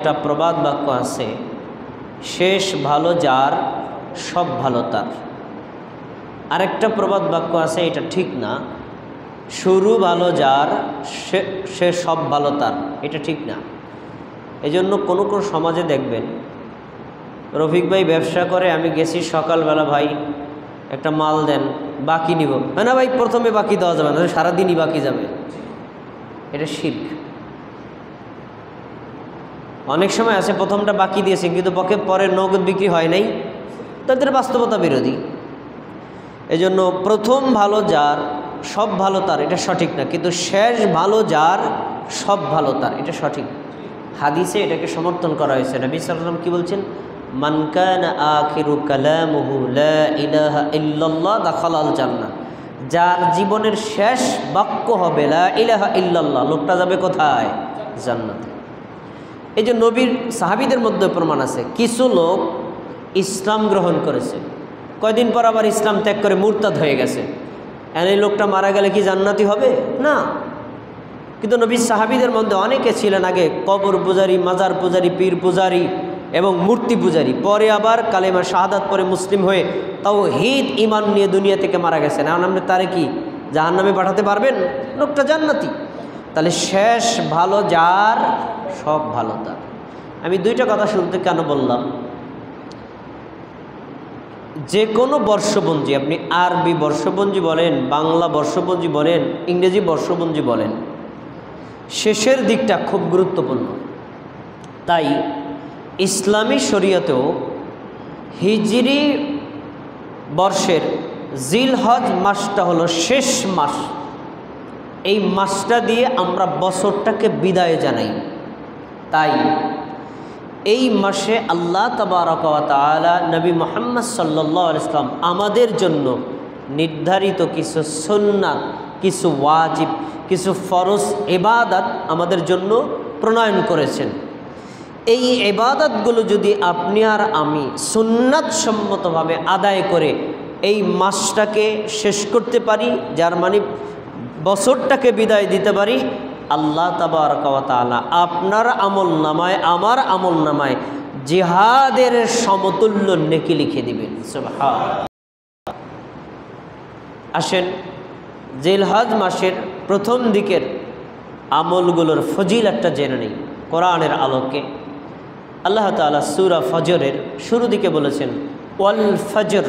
একটা প্রবাদ বাক্য আছে, শেষ ভালো যার সব ভালো তার। আরেকটা প্রবাদ বাক্য আছে, এটা ঠিক না, শুরু ভালো যার সে সব ভালো তার, এটা ঠিক না। এজন্য কোনো কোনো সমাজে দেখবেন, রফিক ভাই ব্যবসা করে, আমি গেছি সকালবেলা, ভাই একটা মাল দেন, বাকি নিব। না ভাই, প্রথমে বাকি দেওয়া যাবে না, সারাদিনই বাকি যাবে, এটা শিরক। অনেক সময় আছে প্রথমটা বাকি দিয়েছে কিন্তু পরে নগদ বিক্রি হয় নাই, তাদের বাস্তবতা বিরোধী। এজন্য প্রথম ভালো যার সব ভালো তার, এটা সঠিক না, কিন্তু শেষ ভালো যার সব ভালো তার, এটা সঠিক। হাদিসে এটাকে সমর্থন করা হয়েছে। নবী সাল্লাল্লাহু আলাইহি ওয়াসাল্লাম কি বলছেন? মান কানা আখিরু কালামুহু লা ইলাহা ইল্লাল্লাহ দাখালাল জান্নাহ। যার জীবনের শেষ বাক্য হবে লা ইলাহা ইল্লাল্লাহ, লোকটা যাবে কোথায়? জান্নাতে। এই যে নবীর সাহাবীদের মধ্যে প্রমাণ আছে, কিছু লোক ইসলাম গ্রহণ করেছে, কয়দিন পর আবার ইসলাম ত্যাগ করে মুরতাদ হয়ে গেছে। এই লোকটা মারা গেলে কি জান্নাতি হবে? না। কিন্তু নবীর সাহাবীদের মধ্যে অনেকে ছিলেন আগে কবর পূজারী, মাজার পূজারী, পীর পূজারী এবং মূর্তি পূজারী, পরে আবার কালেমা শাহাদাত পরে মুসলিম হয়ে তাওহীদ ঈমান নিয়ে দুনিয়া থেকে মারা গেছেন। এখন আপনি তারে কি জাহান্নামে পাঠাতে পারবেন? লোকটা জান্নাতি। তাহলে শেষ ভালো যার সব ভালো তার। আমি দুইটা কথা শুরুতে কেন বললাম, যে কোনো বর্ষপঞ্জি, আপনি আরবি বর্ষপঞ্জি বলেন, বাংলা বর্ষপঞ্জি বলেন, ইংরেজি বর্ষপঞ্জি বলেন, শেষের দিকটা খুব গুরুত্বপূর্ণ। তাই ইসলামী শরীয়তেও হিজরি বর্ষের জিলহজ মাসটা হলো শেষ মাস। এই মাসটা দিয়ে আমরা বছরটাকে বিদায় জানাই। তাই এই মাসে আল্লাহ তাবারক ওয়া তাআলা নবী মুহাম্মদ সাল্লাল্লাহু আলাইহি ওয়াসাল্লাম আমাদের জন্য নির্ধারিত কিছু সুন্নাত, কিছু ওয়াজিব, কিছু ফরজ ইবাদত আমাদের জন্য প্রণয়ন করেছেন। এই ইবাদতগুলো যদি আপনি আর আমি সুন্নাত সম্মতভাবে আদায় করে এই মাসটাকে শেষ করতে পারি, যার মানে বছরটাকে বিদায় দিতে পারি, আল্লাহ তাবারক ওয়া তাআলা আপনার আমল নামায়, আমার আমল নামায় জিহাদের সমতুল্য নেকি লিখে দিবেন। সুবহানাল্লাহ। আসেন জিলহজ মাসের প্রথম দিকের আমলগুলোর ফজিলতটা জেনে নেই কোরআনের আলোকে। আল্লাহ তাআলা সূরা ফজরের শুরু দিকে বলেছেন, ওয়াল ফজর,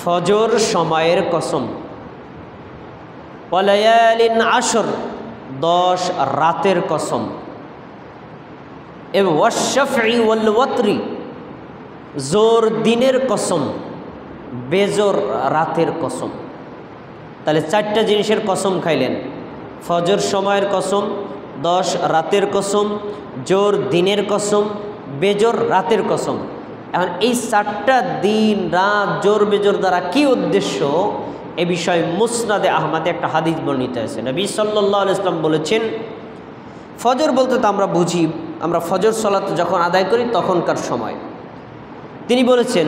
ফজর সময়ের কসম, ওয়ালায়ালিন আশর, 10 রাতের কসম, এবং ওয়াশ-শাফঈ ওয়াল ওয়াতরি, জোর দিনের কসম, বেজোর রাতের কসম। তাহলে 4টা জিনিসের কসম খাইলেন, ফজর সময়ের কসম, 10 রাতের কসম, জোর দিনের কসম, বেজোর রাতের কসম। এখন এই 4টা দিন রাত জোর বেজোর দ্বারা কি উদ্দেশ্য, এ বিষয়ে মুসনাদে আহমদে একটা হাদিস বর্ণিত আছে। নবী সাল্লাল্লাহু আলাইহি ওয়াসাল্লাম বলেছেন, ফজর বলতে তো আমরা বুঝি, আমরা ফজর সালাত যখন আদায় করি তখনকার সময়। তিনি বলেছেন,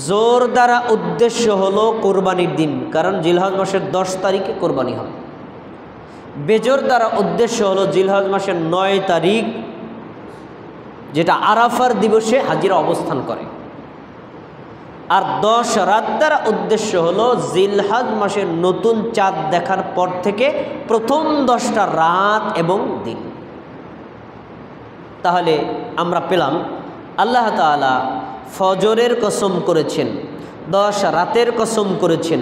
জোর দ্বারা উদ্দেশ্য হলো কোরবানির দিন, কারণ জিলহজ মাসের 10 তারিখে কোরবানি হয়। বেজোর দ্বারা উদ্দেশ্য হলো জিলহজ মাসের 9 তারিখ, যেটা আরাফার দিবসে হাজিরা অবস্থান করে। আর 10 রাত দ্বারা উদ্দেশ্য হলো জিলহজ মাসের নতুন চাঁদ দেখার পর থেকে প্রথম 10টা রাত এবং দিন। তাহলে আমরা পেলাম আল্লাহ তাআলা ফজরের কসম করেছেন, 10 রাতের কসম করেছেন,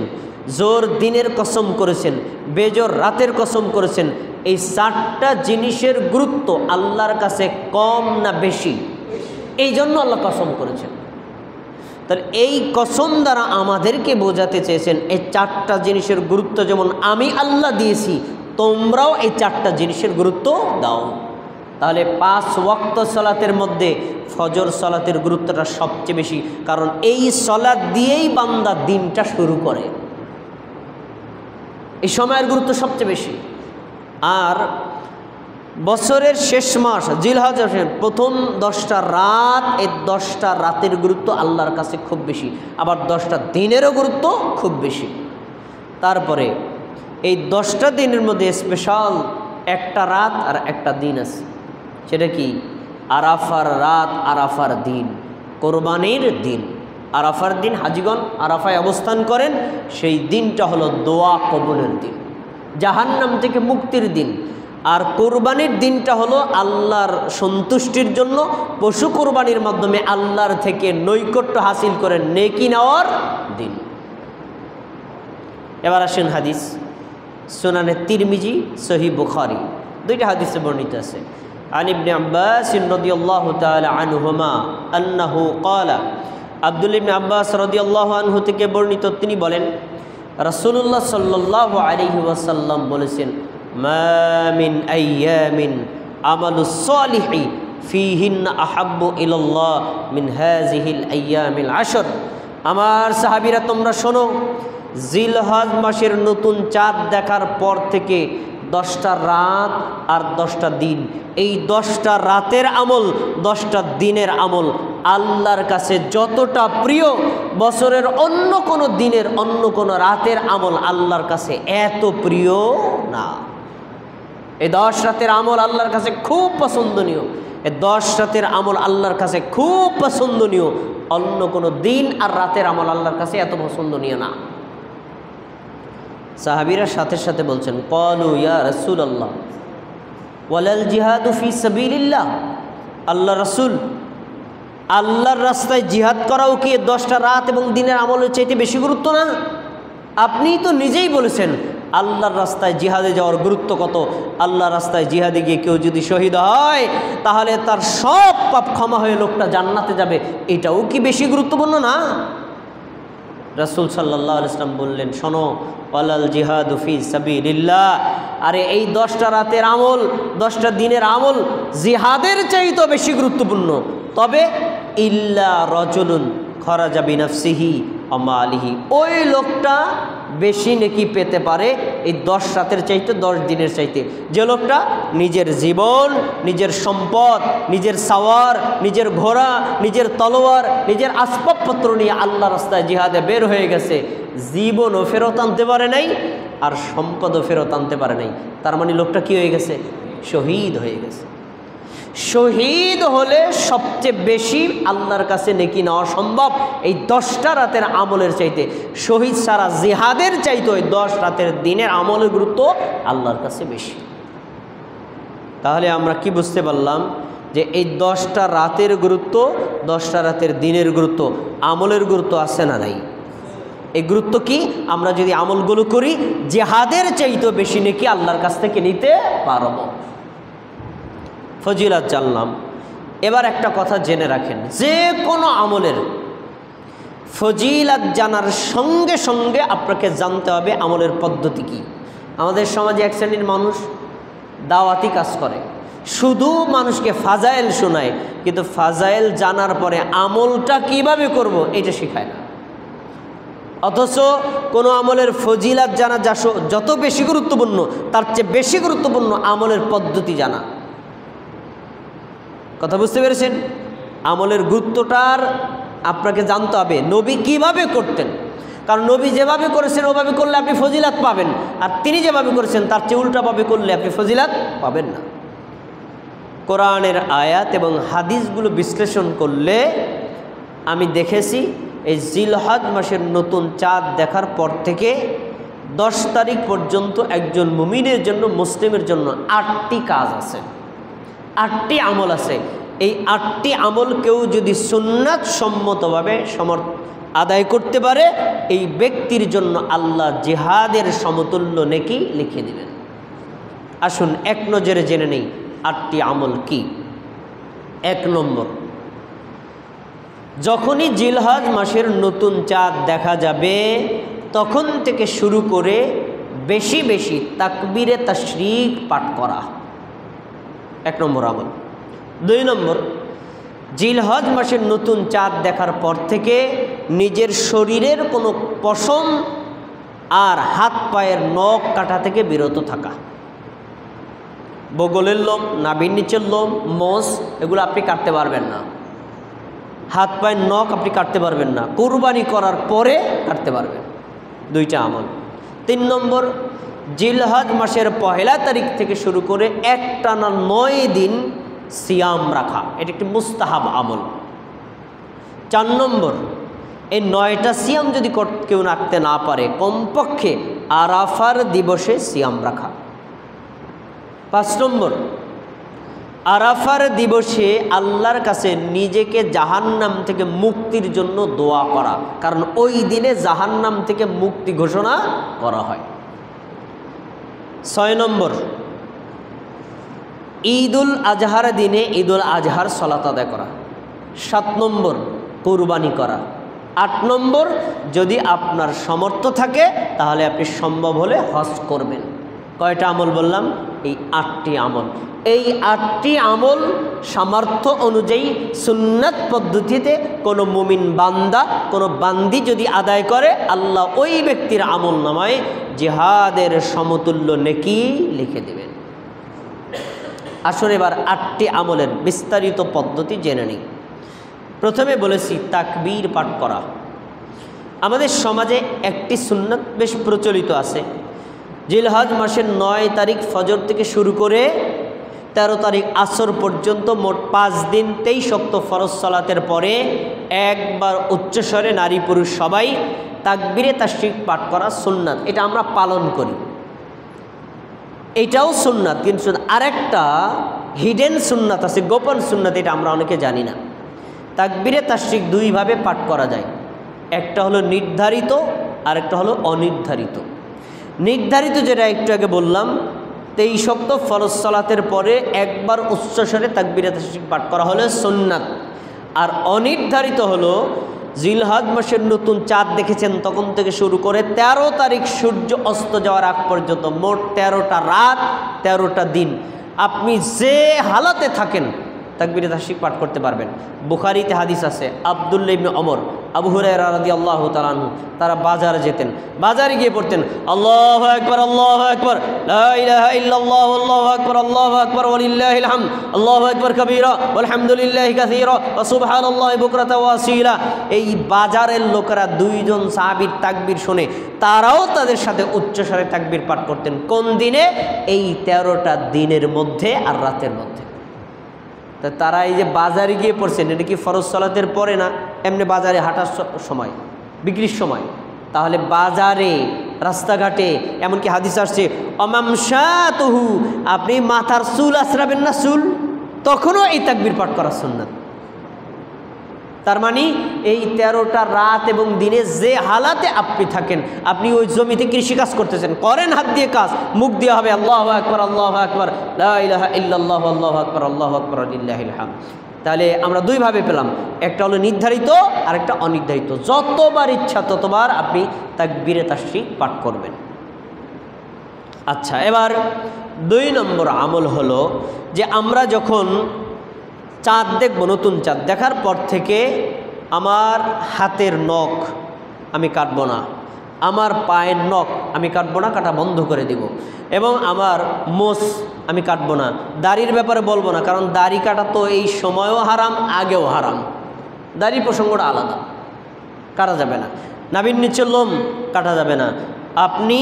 জোর দিনের কসম করেছেন, বেজোর রাতের কসম করেছেন। এই 4টা জিনিসের গুরুত্ব আল্লাহর কাছে কম না বেশি? এই জন্য আল্লাহ কসম করেছেন। তাহলে এই কসম দ্বারা আমাদেরকে বোঝাতে চেয়েছেন, এই 4টা জিনিসের গুরুত্ব যেমন আমি আল্লাহ দিয়েছি, তোমরাও এই 4টা জিনিসের গুরুত্ব দাও। তাহলে 5 ওয়াক্ত সালাতের মধ্যে ফজর সালাতের গুরুত্বটা সবচেয়ে বেশি, কারণ এই সালাত দিয়েই বান্দা দিনটা শুরু করে। এই সময়ের গুরুত্ব সবচেয়ে বেশি। আর বছরের শেষ মাস জিলহজ মাসের প্রথম 10টা রাত, এই 10টা রাতের গুরুত্ব আল্লাহর কাছে খুব বেশি, আবার 10টা দিনেরও গুরুত্ব খুব বেশি। তারপরে এই 10টা দিনের মধ্যে স্পেশাল একটা রাত আর একটা দিন আছে। সেটা কি? আরাফার রাত, আরাফার দিন, কোরবানির দিন। আরাফার দিন হাজিগণ আরাফায় অবস্থান করেন, সেই দিনটা হলো দোয়া কবুলের দিন, জাহান্নাম থেকে মুক্তির দিন। আর কোরবানির দিনটা হলো আল্লাহর সন্তুষ্টির জন্য পশু কোরবানির মাধ্যমে আল্লাহর থেকে নৈকট্য হাসিল করে নেকি নেওয়ার দিন। এবার আসেন হাদিস, সুনানে তিরমিজি, সহিহ বুখারী, দুইটা হাদিসে বর্ণিত আছে। আন ইবনে আব্বাস রাদিয়াল্লাহু তাআলা আনহুমা আন্নাহু ক্বালা, আব্দুল্লাহ ইবনে আব্বাস রাদিয়াল্লাহু আনহু থেকে বর্ণিত, তিনি বলেন রাসূলুল্লাহ সাল্লাল্লাহু আলাইহি ওয়াসাল্লাম বলেছেন, মা মিন আইয়ামিন আমালুস সালিহি ফীহিন্না আহাব্বু ইলাল্লাহ মিন হাযিহিল আইয়ামিল আশর। আমার সাহাবীরা তোমরা শোনো, জিলহজ মাসের নতুন চাঁদ দেখার পর থেকে 10টা রাত আর 10টা দিন, এই 10টা রাতের আমল, 10টা দিনের আমল আল্লাহর কাছে যতটা প্রিয়, বছরের অন্য কোনো দিনের, অন্য কোনো রাতের আমল আল্লাহর কাছে এত প্রিয় না। এই 10 রাতের আমল আল্লাহর কাছে খুব পছন্দনীয়, এই 10 রাতের আমল আল্লাহর কাছে খুব পছন্দনীয়, অন্য কোনো দিন আর রাতের আমল আল্লাহর কাছে এত পছন্দনীয় না। সাহাবীরা সাথে সাথে বলছেন, ক্বালু ইয়া রাসূলুল্লাহ ওয়ালাল জিহাদু ফি সাবিলিল্লাহ, আল্লাহ রাসূল, আল্লাহর রাস্তায় জিহাদ করাও কি 10টা রাত এবং দিনের আমলের চাইতে বেশি গুরুত্ব না? আপনিই তো নিজেই বলেছেন আল্লাহর রাস্তায় জিহাদে যাওয়ার গুরুত্ব কত। আল্লাহর রাস্তায় জিহাদে গিয়ে কেউ যদি শহীদ হয় তাহলে তার সব পাপ ক্ষমা হয়ে লোকটা জান্নাতে যাবে, এটাও কি বেশি গুরুত্বপূর্ণ না? রাসূল সাল্লাল্লাহু আলাইহি ওয়াসাল্লাম বললেন, শোনো, ওয়ালাল জিহাদু ফি সাবিলিল্লাহ, আরে এই 10টা রাতের আমল, 10টা দিনের আমল জিহাদের চাইতেও বেশি গুরুত্বপূর্ণ। তবে ইল্লা রাজুলুন খরাজা বিনাফসিহি ওয়া মালিহি, ওই লোকটা বেশি নেকি পেতে পারে এই 10 রাতের চাইতে, 10 দিনের চাইতে, যে লোকটা নিজের জীবন, নিজের সম্পদ, নিজের সাওয়ার, নিজের ঘোড়া, নিজের তলোয়ার, নিজের আসবাবপত্র নিয়ে আল্লাহ রাস্তায় জিহাদে বের হয়ে গেছে, জীবনও ফেরত আনতে পারে নাই আর সম্পদও ফেরত আনতে পারে নাই, তার মানে লোকটা কি হয়ে গেছে? শহীদ হয়ে গেছে। শহীদ হলে সবচেয়ে বেশি আল্লাহর কাছে নেকি নেওয়া সম্ভব এই 10টা রাতের আমলের চাইতে। শহীদ সারা জিহাদের চাইতে ওই 10 রাতের দিনের আমলের গুরুত্ব আল্লাহর কাছে বেশি। তাহলে আমরা কি বুঝতে পারলাম? যে এই 10টা রাতের গুরুত্ব, 10টা রাতের দিনের গুরুত্ব, আমলের গুরুত্ব আছে না নাই? এই গুরুত্ব কি? আমরা যদি আমলগুলো করি জিহাদের চাইতে বেশি নেকি আল্লাহর কাছ থেকে নিতে পারব। ফজিলত জানলাম। এবার একটা কথা জেনে রাখেন, যে কোনো আমলের ফজিলত জানার সঙ্গে সঙ্গে আপনাকে জানতে হবে আমলের পদ্ধতি কি। আমাদের সমাজে এক শ্রেণীর মানুষ দাওয়াতি কাজ করে, শুধু মানুষকে ফাজাইল শোনায়, কিন্তু ফাজাইল জানার পরে আমলটা কিভাবে করব এটা শেখায় না। অথচ কোনো আমলের ফজিলত জানা যত বেশি গুরুত্বপূর্ণ, তার চেয়ে বেশি গুরুত্বপূর্ণ আমলের পদ্ধতি জানা। কথা বুঝতে পেরেছেন? আমলের গুরুত্বটার আপনাকে জানতে হবে নবী কিভাবে করতেন, কারণ নবী যেভাবে করেছেন ওভাবে করলে আপনি ফজিলত পাবেন, আর তিনি যেভাবে করেছেন তার চেয়ে উল্টাভাবে করলে আপনি ফজিলত পাবেন না। কোরআনের আয়াত এবং হাদিসগুলো বিশ্লেষণ করলে আমি দেখেছি এই জিলহজ মাসের নতুন চাঁদ দেখার পর থেকে 10 তারিখ পর্যন্ত একজন মুমিনের জন্য, মুসলিমের জন্য 8টি কাজ আছে, 8টি আমল আছে। এই 8টি আমল কেউ যদি সুন্নাত সম্মতভাবে আদায় করতে পারে, এই ব্যক্তির জন্য আল্লাহ জিহাদের সমতুল্য নেকি লিখে দেবেন। আসুন এক নজরে জেনে নেই 8টি আমল কি। 1 নম্বর, যখনই জিলহজ মাসের নতুন চাঁদ দেখা যাবে তখন থেকে শুরু করে বেশি বেশি তাকবীরে তাশরিক পাঠ করা, 1 নম্বর আমল। 2 নম্বর, জিলহজ মাসের নতুন চাঁদ দেখার পর থেকে নিজের শরীরের কোনো পশম আর হাত পায়ের নখ কাটা থেকে বিরত থাকা। বগলের লোম, নাভির নিচের লোম, মোষ, এগুলো আপনি কাটতে পারবেন না। হাত পায়ের নখ আপনি কাটতে পারবেন না, কুরবানি করার পরে কাটতে পারবেন। 2টা আমল। 3 নম্বর, জিলহজ মাসের 1 তারিখ থেকে শুরু করে একটানা 9 দিন সিয়াম রাখা, এটা একটি মুস্তাহাব আমল। 4 নম্বর, এই 9টা সিয়াম যদি কেউ রাখতে না পারে, কমপক্ষে আরাফার দিবসে সিয়াম রাখা। 5 নম্বর, আরাফার দিবসে আল্লাহর কাছে নিজেকে জাহান্নাম থেকে মুক্তির জন্য দোয়া করা, কারণ ওই দিনে জাহান্নাম থেকে মুক্তি ঘোষণা করা হয়। 6 নম্বর, ঈদুল আজহার দিনে ঈদুল আজহার সালাত আদায় করা। 7 নম্বর, কুরবানি করা। 8 নম্বর, যদি আপনার সামর্থ্য থাকে তাহলে আপনি সম্ভব হলে হজ করবেন। কয়টা আমল বললাম? এই 8টি আমল। এই 8টি আমল সামর্থ্য অনুযায়ী সুন্নাত পদ্ধতিতে কোনো মুমিন বান্দা, কোনো বান্দি যদি আদায় করে, আল্লাহ ওই ব্যক্তির আমল নামায় জিহাদের সমতুল্য নেকি লিখে দেবেন। আসলে এবার 8টি আমলের বিস্তারিত পদ্ধতি জেনে নিই। প্রথমে বলেছি তাকবীর পাঠ করা। আমাদের সমাজে একটি সুন্নাত বেশ প্রচলিত আছে। জিলহজ মাসের 9 তারিখ ফজর থেকে শুরু করে 13 তারিখ আসর পর্যন্ত মোট 5 দিন 23 ওয়াক্ত ফরজ সালাতের পরে একবার উচ্চস্বরে নারী পুরুষ সবাই তাকবীরে তাশরিক পাঠ করা সুন্নাত। এটা আমরা পালন করি, এটাও সুন্নাত। কিন্তু আরেকটা হিডেন সুন্নাত আছে, গোপন সুন্নাত, এটা আমরা অনেকে জানি না। তাকবীরে তাশরিক 2 ভাবে পাঠ করা যায়, একটা হলো নির্ধারিত আর একটা হলো অনির্ধারিত। নির্ধারিত যেটা একটু আগে বললাম, 23 ওয়াক্ত ফরজ সালাতের পরে একবার উচ্চস্বরে তাকবীরে তাশরিক পাঠ করা হলো সুন্নাত। আর অনির্ধারিত হলো জিলহজ মাসের নতুন চাঁদ দেখেছেন তখন থেকে শুরু করে 13 তারিখ সূর্য অস্ত যাওয়ার আগ পর্যন্ত মোট 13টা রাত 13টা দিন আপনি যে হালাতে থাকেন তাকবীরে তাশরিক পাঠ করতে পারবেন। বুখারীতে হাদিস আছে, আব্দুল্লাহ ইবনে ওমর, আবু হুরায়রা রাদিয়াল্লাহু তাআলা আনহু, তারা বাজারে যেতেন, বাজারে গিয়ে পড়তেন আল্লাহু আকবার, আল্লাহু আকবার, লা ইলাহা ইল্লাল্লাহু, আল্লাহু আকবার, আল্লাহু আকবার, ওয়ালিল্লাহিল হামদ, আল্লাহু আকবার কাবীরা ওয়ালহামদুলিল্লাহি কাসীরা ওয়া সুবহানাল্লাহি বুকরাতাও ওয়া আসীলা। এই বাজারের লোকেরা 2 জন সাহাবীর তাকবীর শুনে তারাও তাদের সাথে উচ্চস্বরে তাকবীর পাঠ করতেন। কোন দিনে? এই 13টা দিনের মধ্যে আর রাতের মধ্যে। তা তারা এই যে বাজারে গিয়ে পড়ছেন, এটা কি ফরজ সালাতের পরে না, এমনি বাজারে হাঁটার সময়, বিক্রির সময়? তাহলে বাজারে, রাস্তাঘাটে, এমনকি হাদিস আসছে অমামশাতুহু, আপনি মাথার চুল আছড়াবেন না, চুল, তখনও এই তাকবীর পাঠ করা সুন্নাত। তার মানে এই 13টা রাত এবং দিনে যে হালাতে আপনি থাকেন, আপনি ওই জমিতে কৃষিকাজ করতেছেন, করেন হাত দিয়ে কাজ, মুখ দিয়ে হবে আল্লাহু আকবার, আল্লাহু আকবার, লা ইলাহা ইল্লাল্লাহু, আল্লাহু আকবার, আল্লাহু আকবার, লিল্লাহিল হামদ। তাহলে আমরা 2 ভাবে পেলাম, একটা হলো নির্ধারিত আর একটা অনির্ধারিত। যতবার ইচ্ছা ততবার আপনি তাকবীরে তাশরিক পাঠ করবেন। আচ্ছা, এবার 2 নম্বর আমল হলো যে আমরা যখন চাঁদ দেখব, নতুন চাঁদ দেখার পর থেকে আমার হাতের নখ আমি কাটবো না, আমার পায়ের নখ আমি কাটবো না, কাটা বন্ধ করে দিব, এবং আমার মোষ আমি কাটবো না। দাড়ির ব্যাপারে বলবো না, কারণ দাড়ি কাটা তো এই সময়ও হারাম, আগেও হারাম। দাড়ি প্রসঙ্গটা আলাদা, কাটা যাবে না। নাভির নিচের লোম কাটা যাবে না। আপনি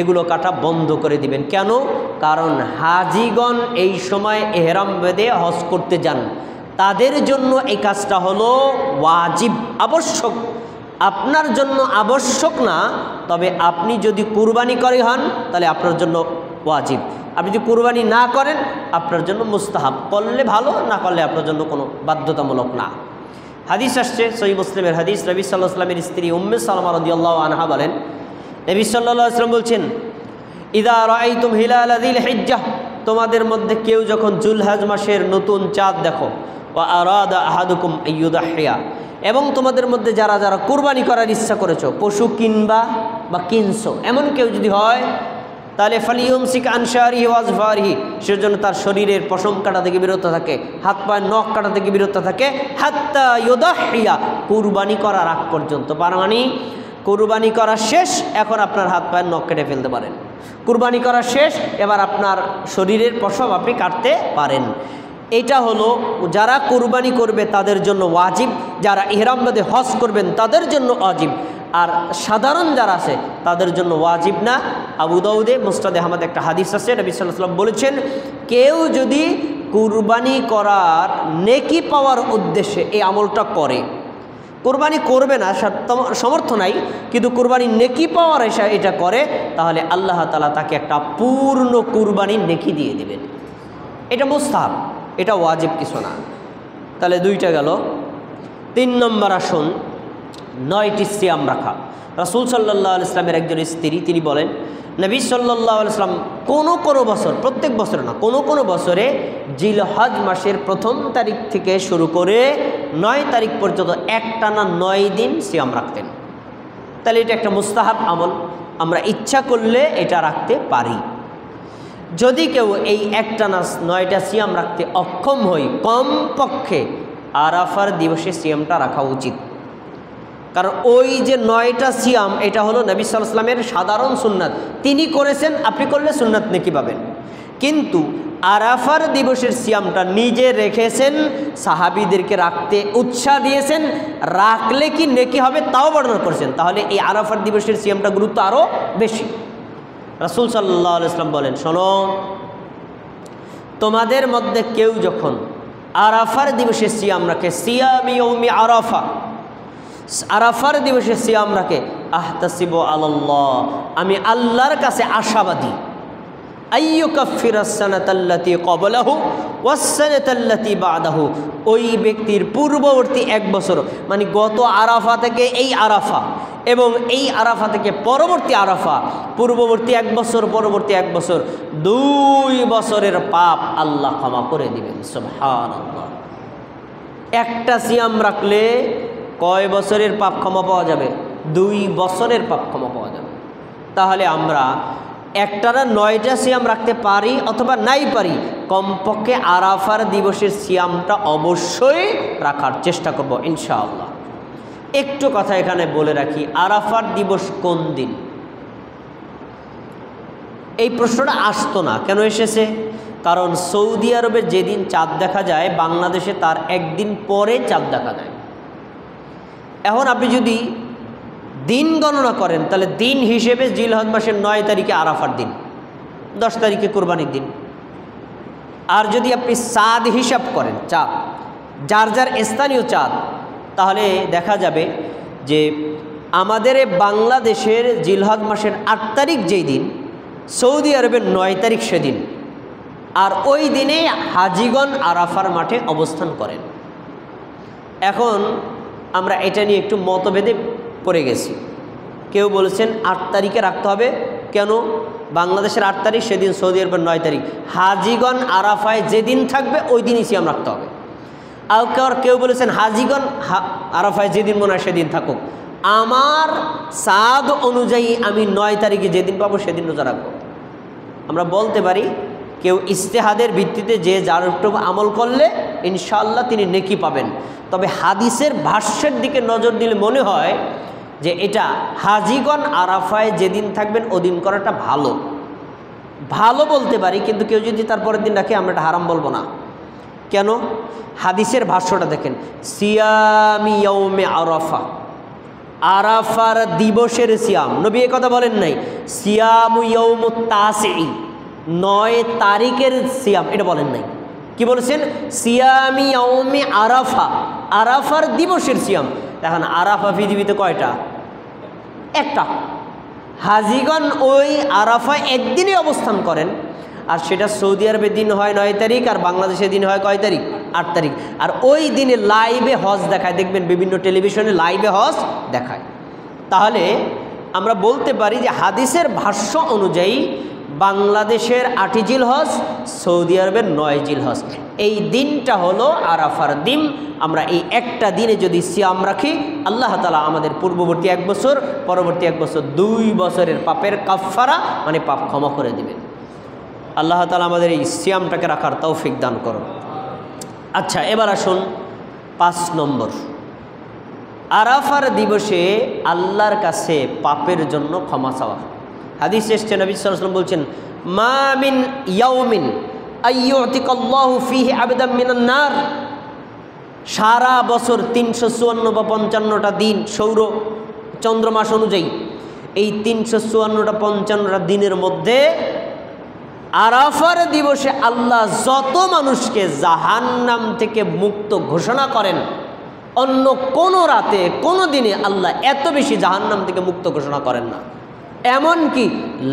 এগুলো কাটা বন্ধ করে দিবেন। কেন? কারণ হাজিগণ এই সময় এহরাম বেঁধে হজ করতে যান, তাদের জন্য এই কাজটা হলো ওয়াজিব, আবশ্যক। আপনার জন্য আবশ্যক না, তবে আপনি যদি কুরবানি করে হন তাহলে আপনার জন্য ওয়াজিব। আপনি যদি কুরবানি না করেন আপনার জন্য মুস্তাহাব, করলে ভালো, না করলে আপনার জন্য কোনো বাধ্যতামূলক না। হাদিস আসছে সহিহ মুসলিমের হাদিস, নবী সাল্লাল্লাহু আলাইহি ওয়াসাল্লামের স্ত্রী উম্মে সালামা রাদিয়াল্লাহু আনহা বলেন, নবী সাল্লাল্লাহু আলাইহি ওয়াসাল্লাম বলছেন, ইদা রাআইতুম হিলাল যিল হিজ্জাহ, তোমাদের মধ্যে কেউ যখন জুলহজ মাসের নতুন চাঁদ দেখো, ওয়া আরাদা আহাদুকুম আইয়ুদাহিয়া, এবং তোমাদের মধ্যে যারা যারা কুরবানি করার ইচ্ছা করেছো, পশু কিনবা বা কিনছো, এমন কেউ যদি হয়, তাহলে ফালিয়ুমসিক আন শারিহি ওয়া আযফারিহি, সেজন্য তার শরীরের পশম কাটা থেকে বিরত থাকে, হাত পায়ের নখ কাটা থেকে বিরত থাকে, হাত্তা ইউদাহিয়া, কুরবানি করার আগ পর্যন্ত। মানে কুরবানি করা শেষ, এখন আপনার হাত পায়ের নখ কেটে ফেলতে পারেন। কুরবানি করা শেষ, এবার আপনার শরীরের পশম আপনি কাটতে পারেন। এটা হলো যারা কুরবানি করবে তাদের জন্য ওয়াজিব, যারা ইহরাম বেঁধে হজ করবেন তাদের জন্য ওয়াজিব, আর সাধারণ যারা আছে তাদের জন্য ওয়াজিব না। আবু দাউদে মুসনাদে আহমদ একটা হাদিস আছে, নবী সাল্লাল্লাহু আলাইহি ওয়াসাল্লাম বলেছেন, কেউ যদি কুরবানি করার নেকি পাওয়ার উদ্দেশ্যে এই আমলটা করে, কুরবানি করবে না সমর্থ নাই, কিন্তু কুরবানির নেকি পাওয়ার এটা করে, তাহলে আল্লাহ তাআলা তাকে একটা পূর্ণ কুরবানির নেকি দিয়ে দিবেন। এটা মুস্তাহাব, এটা ওয়াজিব কিছু না। তাহলে দুইটা গেল। 3 নম্বর আসুন 9টি সিয়াম রাখা। রাসূল সাল্লাল্লাহু আলাইহি ওয়াসাল্লামের একজন স্ত্রী তিনি বলেন, নবী সাল্লাল্লাহু আলাইহি ওয়াসাল্লাম কোনো বছর, প্রত্যেক বছর না, কোনো বছরে জিলহজ মাসের 1ম তারিখ থেকে শুরু করে 9 তারিখ পর্যন্ত একটানা 9 দিন সিয়াম রাখতেন। তাহলে এটা একটা মুস্তাহাব আমল, আমরা ইচ্ছা করলে এটা রাখতে পারি। যদি কেউ এই একটানা 9টা সিয়াম রাখতে অক্ষম হই, কমপক্ষে আরাফার দিবসে সিয়ামটা রাখা উচিত। কারণ ওই যে 9টা সিয়াম এটা হলো নবী সাল্লাল্লাহু আলাইহি ওয়াসাল্লামের সাধারণ সুন্নাত, তিনি করেছেন, আপনি করলে সুন্নাত নেকি পাবেন। কিন্তু আরাফার দিবসের সিয়ামটা নিজে রেখেছেন, সাহাবীদেরকে রাখতে উৎসাহ দিয়েছেন, রাখলে কি নেকি হবে তাও বর্ণনা করেছেন। তাহলে এই আরাফার দিবসের সিয়ামটা গুরুত্ব আরও বেশি। রাসূল সাল্লাল্লাহু আলাইহি ওয়াসাল্লাম বলেন, শোনো, তোমাদের মধ্যে কেউ যখন আরাফার দিবসে সিয়াম রাখে, সিয়াম ইয়াউমি আরাফা, আরাফার দিবসে সিয়াম রাখে, আহতাসিবু আলাল্লাহ, আমি আল্লাহর কাছে আশাবাদী, আইয়ুকাফিরাস সানাতাল্লাতী ক্বাবলাহু ওয়াস সানাতাল্লাতী বা'দাহু, ওই ব্যক্তির পূর্ববর্তী 1 বছর, মানে গত আরাফা থেকে এই আরাফা এবং এই আরাফা থেকে পরবর্তী আরাফা, পূর্ববর্তী 1 বছর, পরবর্তী 1 বছর, 2 বছরের পাপ আল্লাহ ক্ষমা করে দিবেন। সুবহানাল্লাহ। একটা সিয়াম রাখলে কয় বছরের পাপ ক্ষমা পাওয়া যাবে? 2 বছরের পাপ ক্ষমা পাওয়া যাবে। তাহলে আমরা একটানা 9টা সিয়াম রাখতে পারি অথবা নাই পারি, কমপক্ষে আরাফার দিবসের সিয়ামটা অবশ্যই রাখার চেষ্টা করব ইনশাআল্লাহ। একটু কথা এখানে বলে রাখি, আরাফার দিবস কোন দিন? এই প্রশ্নটা আসতো না, কেন এসেছে? কারণ সৌদি আরবে যেদিন চাঁদ দেখা যায়, বাংলাদেশে তার একদিন পরে চাঁদ দেখা যায়। এখন আপনি যদি দিন গণনা করেন, তাহলে দিন হিসেবে জিলহজ মাসের 9 তারিখে আরাফার দিন, 10 তারিখে কোরবানির দিন। আর যদি আপনি চাঁদ হিসাব করেন, চাঁদ যার যার স্থানীয় চাঁদ, তাহলে দেখা যাবে যে আমাদের বাংলাদেশের জিলহজ মাসের 8 তারিখ যেই দিন, সৌদি আরবের 9 তারিখ সেদিন। আর ওই দিনে হাজিগণ আরাফার মাঠে অবস্থান করেন। এখন আমরা এটা নিয়ে একটু মতভেদে পড়ে গেছি। কেউ বলেছেন 8 তারিখে রাখতে হবে, কেন? বাংলাদেশের 8 তারিখ, সেদিন সৌদি আরবের 9 তারিখ, হাজিগণ আরাফায় যেদিন থাকবে ওই দিনই সিয়াম রাখতে হবে। আর কেউ বলেছেন হাজিগণ আরাফায় যেদিন মনে হয় সেদিন থাকুক, আমার চাঁদ অনুযায়ী আমি 9 তারিখে যেদিন পাবো সেদিন রোজা রাখবো। আমরা বলতে পারি কেউ ইস্তেহাদের ভিত্তিতে যে যার একটু আমল করলে ইনশাআল্লাহ তিনি নেকি পাবেন। তবে হাদিসের ভাষ্যের দিকে নজর দিলে মনে হয় যে এটা হাজিগণ আরাফায় যেদিন থাকবেন ওদিন করাটা ভালো, ভালো বলতে পারি। কিন্তু কেউ যদি তারপরের দিন রাখে, আমরা এটা হারাম বলবো না। কেন? হাদিসের ভাষ্যটা দেখেন, সিয়ামি ইয়াউমে আরাফা, আরাফার দিবসের সিয়াম। নবী এই কথা বলেন নাই সিয়ামু ইয়াউমুত তাসি, 9 তারিখের সিয়াম, এটা বলেন নাই। কি বলেছেন? সিয়ামি ইয়াউমি আরাফা, আরাফার দিবসের সিয়াম। দেখেন আরাফা পৃথিবীতে কয়টা? একটা। হাজিগণ ওই আরাফায় একদিনই অবস্থান করেন, আর সেটা সৌদি আরবের দিন হয় 9 তারিখ, আর বাংলাদেশের দিন হয় কয় তারিখ? 8 তারিখ। আর ওই দিনে লাইভে হজ দেখায়, দেখবেন বিভিন্ন টেলিভিশনে লাইভে হজ দেখায়। তাহলে আমরা বলতে পারি যে হাদিসের ভাষ্য অনুযায়ী বাংলাদেশের 8 জিলহজ, সৌদি আরবের 9 জিলহজ, এই দিনটা হলো আরাফার দিন। আমরা এই একটা দিনে যদি সিয়াম রাখি, আল্লাহ তাআলা আমাদের পূর্ববর্তী 1 বছর, পরবর্তী 1 বছর, 2 বছরের পাপের কাফফারা, মানে পাপ ক্ষমা করে দিবেন। আল্লাহ তাআলা আমাদের এই সিয়ামটাকে রাখার তৌফিক দান করুন। আচ্ছা, এবার আসুন 5 নম্বর, আরাফার দিবসে আল্লাহর কাছে পাপের জন্য ক্ষমা চাওয়া। হাদিস এসেছে, নবী সাল্লাল্লাহু আলাইহি ওয়াসাল্লাম বলছেন, মা মিন ইয়াউমিন আইয়ুতিকাল্লাহু ফীহি আবদাম মিনান নার, সারা বছর 354 বা 55টা দিন সৌর চন্দ্রমাস অনুযায়ী, এই 354টা 55টা দিনের মধ্যে আরাফার দিবসে আল্লাহ যত মানুষকে জাহান্নাম থেকে মুক্ত ঘোষণা করেন, অন্য কোনো রাতে কোনো দিনে আল্লাহ এত বেশি জাহান্নাম থেকে মুক্ত ঘোষণা করেন না। এমনকি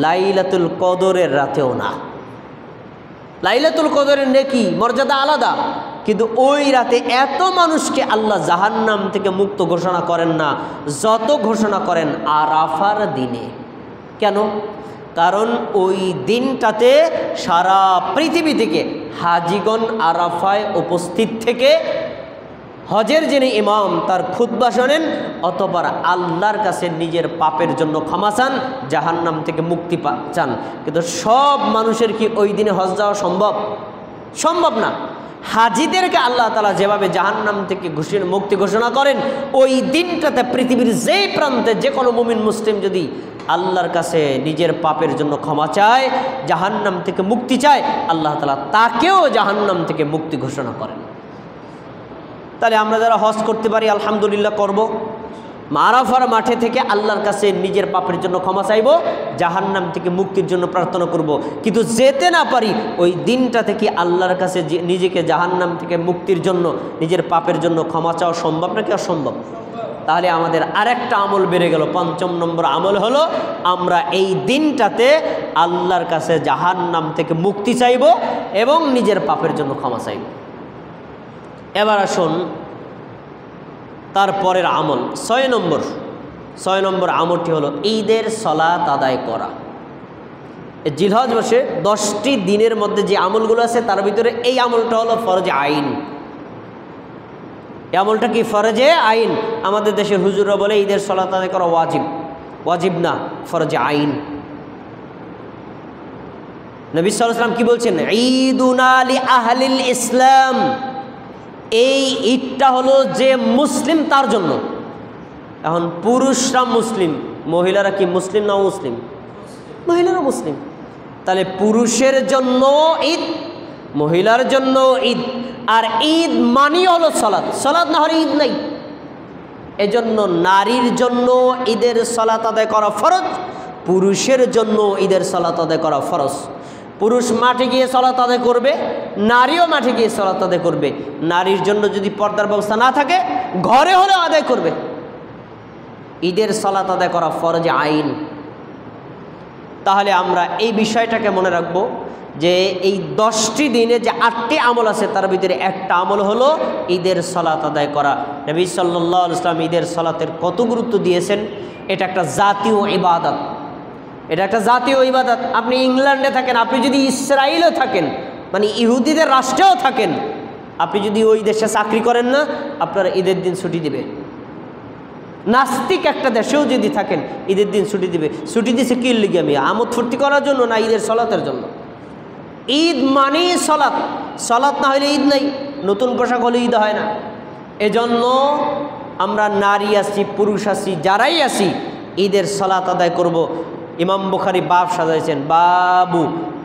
লাইলাতুল কদরের রাতেও না। লাইলাতুল কদরের নেকি মর্যাদা আলাদা, কিন্তু ওই রাতে এত মানুষকে আল্লাহ জাহান্নাম থেকে মুক্ত ঘোষণা করেন না যত ঘোষণা করেন আরাফার দিনে। কেন? কারণ ওই দিনটাতে সারা পৃথিবী থেকে হাজিগণ আরাফায় উপস্থিত থেকে হজের যিনি ইমাম তার খুতবা শোনেন, অতঃপর আল্লাহর কাছে নিজের পাপের জন্য ক্ষমা চান, জাহান্নাম থেকে মুক্তি চান। কিন্তু সব মানুষের কি ওই দিনে হজ যাওয়া সম্ভব? সম্ভব না। হাজিদেরকে আল্লাহ তাআলা যেভাবে জাহান্নাম থেকে মুক্তি ঘোষণা করেন, ওই দিনটাতে পৃথিবীর যেই প্রান্তে যে কোনো মুমিন মুসলিম যদি আল্লাহর কাছে নিজের পাপের জন্য ক্ষমা চায়, জাহান্নাম থেকে মুক্তি চায়, আল্লাহ তাআলা তাকেও জাহান্নাম থেকে মুক্তি ঘোষণা করেন। তাহলে আমরা যারা হজ করতে পারি আলহামদুলিল্লাহ করব। আরাফার মাঠে থেকে আল্লাহর কাছে নিজের পাপের জন্য ক্ষমা চাইব, জাহান্নাম থেকে মুক্তির জন্য প্রার্থনা করব। কিন্তু যেতে না পারি ওই দিনটা থেকে আল্লাহর কাছে নিজেকে জাহান্নাম থেকে মুক্তির জন্য নিজের পাপের জন্য ক্ষমা চাওয়া সম্ভব নাকি অসম্ভব? তাহলে আমাদের আরেকটা আমল বেড়ে গেল। ৫ম নম্বর আমল হলো আমরা এই দিনটাতে আল্লাহর কাছে জাহান্নাম থেকে মুক্তি চাইব এবং নিজের পাপের জন্য ক্ষমা চাইব। এবার আসুন তারপরের আমল ৬ নম্বর আমলটি হলো ঈদের সালাত আদায় করা। জিলহজ মাসে 10টি দিনের মধ্যে যে আমলগুলো আছে তার ভিতরে এই আমলটা হলো ফরজে আইন। এই আমলটা কি? ফরজে আইন। আমাদের দেশের হুজুররা বলে ঈদের সালাত আদায় করা ওয়াজিব। ওয়াজিব না, ফরজে আইন। নবী সাল্লাল্লাহু আলাইহি ওয়াসাল্লাম কি বলছেন? ঈদুনা লি আহলিল ইসলাম। এই ঈদটা হলো যে মুসলিম তার জন্য। এখন পুরুষরা মুসলিম, মহিলারা কি মুসলিম না মুসলিম? মহিলারা মুসলিম। তাহলে পুরুষের জন্য ঈদ, মহিলার জন্য ঈদ। আর ঈদ মানি হলো সালাত। সালাত না হলে ঈদ নাই। এজন্য নারীর জন্য ঈদের সালাত আদায় করা ফরজ, পুরুষের জন্য ঈদের সালাত আদায় করা ফরজ। পুরুষ মাঠে গিয়ে সালাত আদায় করবে, নারীও মাঠে গিয়ে সালাত আদায় করবে। নারীর জন্য যদি পর্দার ব্যবস্থা না থাকে ঘরে হলেও আদায় করবে। ঈদের সালাত আদায় করা ফরজে আইন। তাহলে আমরা এই বিষয়টাকে মনে রাখবো যে এই 10টি দিনে যে 8টি আমল আছে তার ভিতরে একটা আমল হলো ঈদের সালাত আদায় করা। নবী সাল্লাল্লাহু আলাইহি ওয়াসাল্লাম ঈদের সালাতের কত গুরুত্ব দিয়েছেন। এটা একটা জাতীয় ইবাদত, এটা একটা জাতীয় ইবাদত। আপনি ইংল্যান্ডে থাকেন, আপনি যদি ইসরায়েলও থাকেন, মানে ইহুদিদের রাষ্ট্রেও থাকেন, আপনি যদি ওই দেশে চাকরি করেন না, আপনার ঈদের দিন ছুটি দিবে। নাস্তিক একটা দেশেও যদি থাকেন, ঈদের দিন ছুটি দিবে। ছুটি দিছে কি লিগে? আমি আমোদ ফুর্তি করার জন্য না ঈদের সালাতের জন্য? ঈদ মানে সালাত, সালাত না হলে ঈদ নাই। নতুন পোশাক হলে ঈদ হয় না। এজন্য আমরা নারী আছি, পুরুষ আছি, যারাই আছি ঈদের সালাত আদায় করব। ইমাম বুখারী বাব সাজাইছেন, বাবু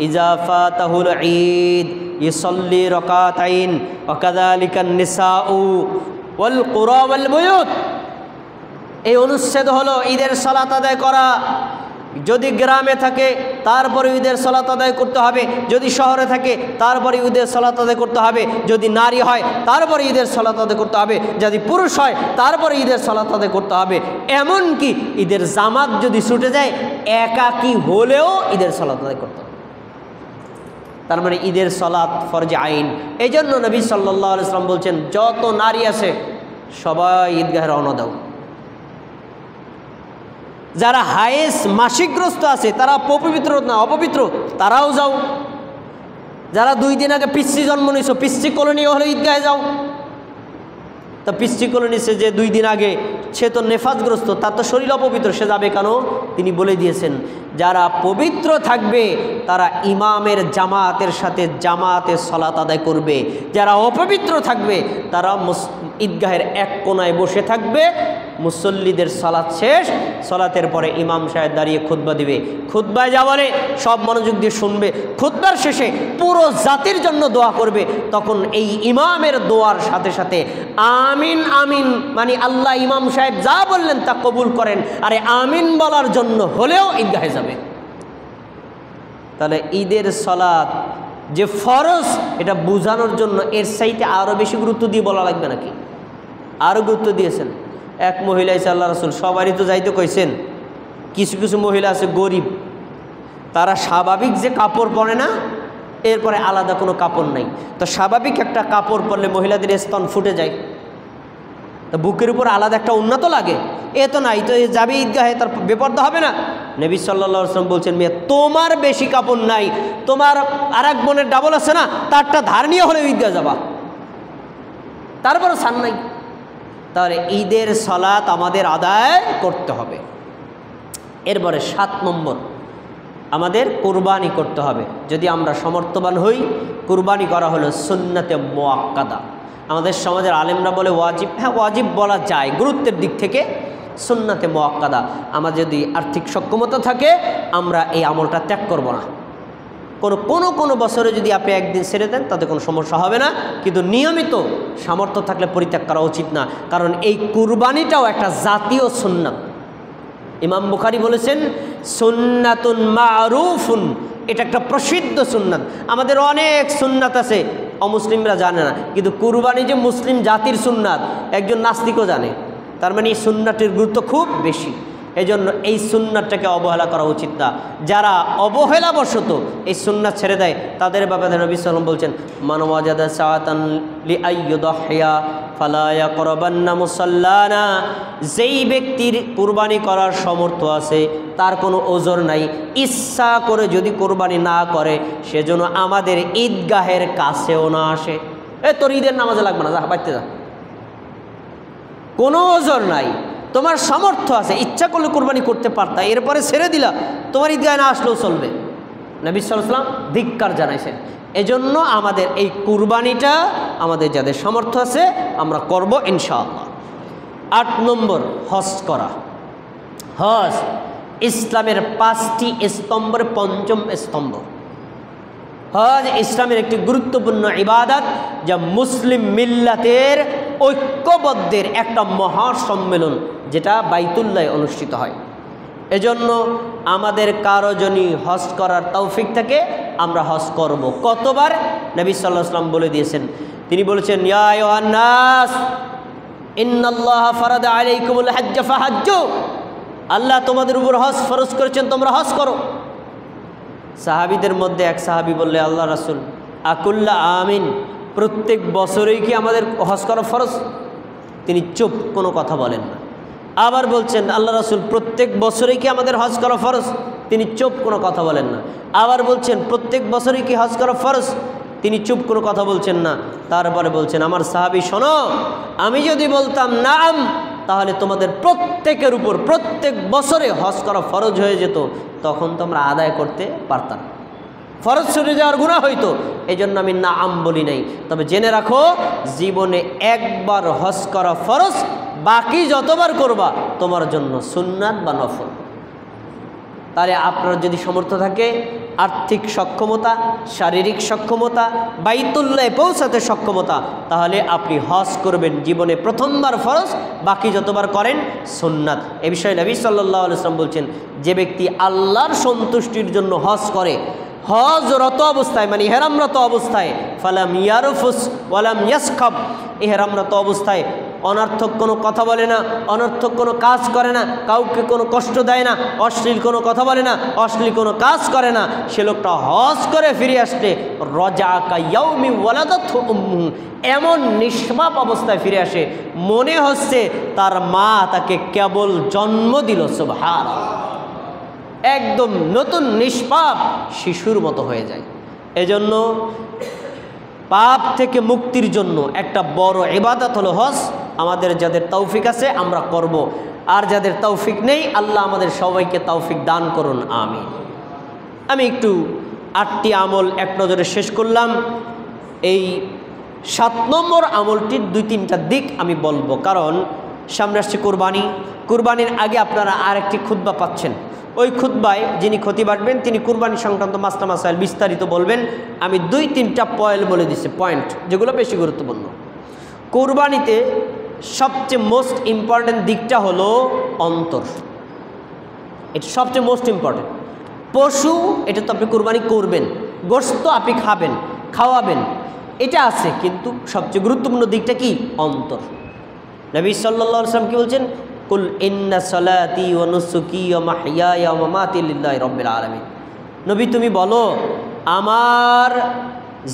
ইজাফাতাহুল ঈদ ইসল্লি রাকাতাইন ওয়া কাযালিকান নিসাউ ওয়াল কুরা ওয়াল বুয়ুত। এই অনুচ্ছেদ হলো ঈদের সালাত আদায় করা। যদি গ্রামে থাকে তারপরে ঈদের সালাত আদায় করতে হবে, যদি শহরে থাকে তারপরে ঈদের সালাত আদায় করতে হবে, যদি নারী হয় তারপরে ঈদের সালাত আদায় করতে হবে, যদি পুরুষ হয় তারপরে ঈদের সালাত আদায় করতে হবে। এমনকি ঈদের জামাত যদি ছুটে যায় একাকী হলেও ঈদের সালাত আদায় করতে হবে। তার মানে ঈদের সালাত ফরজে আইন। এই জন্য নবী সাল্লাল্লাহু আলাইহি ওয়াসাল্লাম বলছেন, যত নারী আছে সবাই ঈদগাহে রওনা দাও। যারা হায়েস মাসিকগ্রস্ত আছে তারা পবিত্র না অপবিত্র তারাও যাও। যারা 2 দিন আগে পিচ্ছি জন্ম নিয়েছো, পিচ্ছি কলোনি হলে ঈদগাহে যাও। তা পিচ্ছি কলোনি সে যে 2 দিন আগে, সে তো নেফাজগ্রস্ত, তার তো শরীর অপবিত্র, সে যাবে কেন? তিনি বলে দিয়েছেন যারা পবিত্র থাকবে তারা ইমামের জামাতের সাথে জামাতে সালাত আদায় করবে। যারা অপবিত্র থাকবে তারা ঈদগাহের এক কোনায় বসে থাকবে। মুসল্লিদের সালাত শেষ, সালাতের পরে ইমাম সাহেব দাঁড়িয়ে খুতবা দিবে। খুতবায় যা বলে সব মনোযোগ দিয়ে শুনবে। খুতবার শেষে পুরো জাতির জন্য দোয়া করবে। তখন এই ইমামের দোয়ার সাথে সাথে আমিন আমিন, মানে আল্লাহ ইমাম সাহেব যা বললেন তা কবুল করেন, আরে আমিন বলার জন্য হলেও ঈদগাহে যাবে। তাহলে ঈদের সালাত যে ফরজ এটা বোঝানোর জন্য এর চাইতে আরও বেশি গুরুত্ব দিয়ে বলা লাগবে নাকি? আরও গুরুত্ব দিয়েছেন। এক মহিলা এসে আল্লাহ রাসূল সবারই তো যাইতে কইছেন, কিছু কিছু মহিলা আছে গরিব, তারা স্বাভাবিক যে কাপড় পরে না, এরপরে আলাদা কোনো কাপড় নাই। তো স্বাভাবিক একটা কাপড় পরলে মহিলাদের স্তন ফুটে যায়, তো বুকের উপর আলাদা একটা উন্নত লাগে, এ তো নাই, তো যাবে ঈদগাহে, তার বেপর্দা হবে না? নবী সাল্লাল্লাহু আলাইহি ওয়াসাল্লাম বলছেন, মেয়ে তোমার বেশি কাপড় নাই, তোমার আর এক বোনের ডাবল আছে না, তারটা ধার নিয়ে হলে ঈদগাহে যাবা, তারপরে সান নাই। তাহলে ঈদের সালাত আমাদের আদায় করতে হবে। এরপরে 7 নম্বর, আমাদের কুরবানি করতে হবে। যদি আমরা সমর্থবান হই, কুরবানি করা হলো সুন্নাতে মুআক্কাদা। আমাদের সমাজের আলেমরা বলে ওয়াজিব, হ্যাঁ ওয়াজিব বলা যায় গুরুত্বের দিক থেকে, সুন্নাতে মুআক্কাদা। আমার যদি আর্থিক সক্ষমতা থাকে আমরা এই আমলটা ত্যাগ করব না। কোনো বছরে যদি আপনি একদিন ছেড়ে দেন তাতে কোনো সমস্যা হবে না, কিন্তু নিয়মিত সামর্থ্য থাকলে পরিত্যাগ করা উচিত না, কারণ এই কুরবানিটাও একটা জাতীয় সুন্নাত। ইমাম বুখারী বলেছেন সুন্নাতুন মারুফুন, এটা একটা প্রসিদ্ধ সুন্নাত। আমাদের অনেক সুন্নাত আছে অমুসলিমরা জানে না, কিন্তু কুরবানি যে মুসলিম জাতির সুন্নাত একজন নাস্তিকও জানে। তার মানে এই সুন্নাতের গুরুত্ব খুব বেশি। এজন্য এই সুন্নাতটাকে অবহেলা করা উচিত না। যারা অবহেলাবশত এই সুন্নাত ছেড়ে দেয় তাদের ব্যাপারে নবী সাল্লাল্লাহু আলাইহি ওয়াসাল্লাম বলছেন, মান ওয়াজাদা সাআতান লিআইয়ুদহিয়া ফালা ইয়াকরাবান্না মুসাল্লানা। যেই ব্যক্তির কুরবানি করার সামর্থ্য আছে, তার কোনো ওজর নাই, ইচ্ছা করে যদি কুরবানি না করে সেজন্য আমাদের ঈদগাহের কাছেও না আসে। তোর ঈদের নামাজে লাগবে না, যা বাড়িতে যা, কোনো ওজর নাই। তোমার সামর্থ্য আছে, ইচ্ছা করলে কুরবানি করতে পারতা, এরপরে ছেড়ে দিলা, তোমার ঈদগাহে না আসলেও চলবে। নবী সাল্লাল্লাহু আলাইহি ওয়াসাল্লাম ধিক্কার জানাইছেন। এজন্য আমাদের এই কুরবানিটা আমাদের যাদের সামর্থ্য আছে আমরা করব ইনশাআল্লাহ। 8 নম্বর, হজ করা। হজ ইসলামের 5টি স্তম্ভের 5ম স্তম্ভ। হজ ইসলামের একটি গুরুত্বপূর্ণ ইবাদত, যা মুসলিম মিল্লাতের ঐক্যবদ্ধের একটা মহাসম্মেলন, যেটা বাইতুল্লাহে অনুষ্ঠিত হয়। এজন্য আমাদের কারো যদি হজ করার তৌফিক থাকে আমরা হজ করব। কতবার? নবী সাল্লাল্লাহু আলাইহি ওয়াসাল্লাম বলে দিয়েছেন। তিনি বলেছেন, ইয়া আইয়ুহান নাস ইন্নাল্লাহা ফারাদা আলাইকুমুল হজ্জ ফাহাজ্জু। আল্লাহ তোমাদের উপর হজ ফরজ করেছেন, তোমরা হজ করো। সাহাবীদের মধ্যে এক সাহাবী বললে, আল্লাহ রাসূল আকুল্লা আমিন, প্রত্যেক বছরেই কি আমাদের হজ করা ফরজ? তিনি চুপ, কোনো কথা বলেন না। আবার বলছেন, আল্লাহ রাসূল প্রত্যেক বছরেই কি আমাদের হজ করা ফরজ? তিনি চুপ, কোনো কথা বলেন না। আবার বলছেন, প্রত্যেক বছরেই কি হজ করা ফরজ? তিনি চুপ, কোনো কথা বলছেন না। তারপরে বলছেন, আমার সাহাবী শোনো, আমি যদি বলতাম নাম, তাহলে তোমাদের প্রত্যেকের উপর প্রত্যেক বছরে হজ করা ফরজ হয়ে যেত, তখন তোমরা আদায় করতে পারতাম, ফরজ ছুটে যাওয়ার গুনাহ হইতো। এই জন্য আমি নাম বলি নাই। তবে জেনে রাখো, জীবনে একবার হজ করা ফরজ, বাকি যতবার করবা তোমার জন্য সুন্নাত বা নফল। তাহলে আপনার যদি সামর্থ্য থাকে, আর্থিক সক্ষমতা, শারীরিক সক্ষমতা, বাইতুল্লাহে পৌঁছাতে সক্ষমতা, তাহলে আপনি হজ করবেন। জীবনে প্রথমবার ফরজ, বাকি যতবার করেন সুন্নাত। এ বিষয়ে নবী সাল্লাল্লাহু আলাইহি ওয়াসাল্লাম বলছেন, যে ব্যক্তি আল্লাহর সন্তুষ্টির জন্য হজ করে, হজরত অবস্থায় মানে ইহরামরত অবস্থায়, ফালাম ইয়ারফুস ওয়ালাম ইয়াসখাব, ইহরামরত অবস্থায় অনর্থক কোনো কথা বলে না, অনর্থক কোনো কাজ করে না, কাউকে কোনো কষ্ট দেয় না, অশ্লীল কোনো কথা বলে না, অশ্লীল কোনো কাজ করে না, সে লোকটা হজ করে ফিরে আসলে রাজা ইয়াউমি ওয়ালাদাতহু উম্মুহু, এমন নিষ্পাপ অবস্থায় ফিরে আসে মনে হচ্ছে তার মা তাকে কেবল জন্ম দিল। সুবহানাল্লাহ, একদম নতুন নিষ্পাপ শিশুর মতো হয়ে যায়। এজন্য পাপ থেকে মুক্তির জন্য একটা বড় ইবাদত হলো হজ। আমাদের যাদের তৌফিক আছে আমরা করব, আর যাদের তৌফিক নেই আল্লাহ আমাদের সবাইকে তৌফিক দান করুন, আমিন। আমি একটু 8টি আমল এক নজরে শেষ করলাম। এই 7 নম্বর আমলটির 2-3টা দিক আমি বলবো, কারণ সামনে আসছে কুরবানি। কুরবানির আগে আপনারা আরেকটি খুতবা পাচ্ছেন। ওই খুতবায় যিনি খতিব আসবেন তিনি কুরবানি সংক্রান্ত মাসলা মাসাইল বিস্তারিত বলবেন। আমি 2-3টা পয়েন্ট বলে দিচ্ছি, পয়েন্ট যেগুলো বেশি গুরুত্বপূর্ণ। কুরবানিতে সবচেয়ে মোস্ট ইম্পর্টেন্ট দিকটা হলো অন্তর। এটা সবচেয়ে মোস্ট ইম্পর্টেন্ট। পশু এটা তো আপনি কুরবানি করবেন, গোশত আপনি খাবেন, খাওয়াবেন, এটা আছে, কিন্তু সবচেয়ে গুরুত্বপূর্ণ দিকটা কি? অন্তর। নবী সাল্লাল্লাহু আলাইহি ওয়াসাল্লাম কি বলছেন? কুল ইন্না সালাতি ওয়া নুসুকি ওয়া মাহইয়ায়া ওয়া মামাতি লিল্লাহি রাব্বিল আলামিন। নবী তুমি বলো, আমার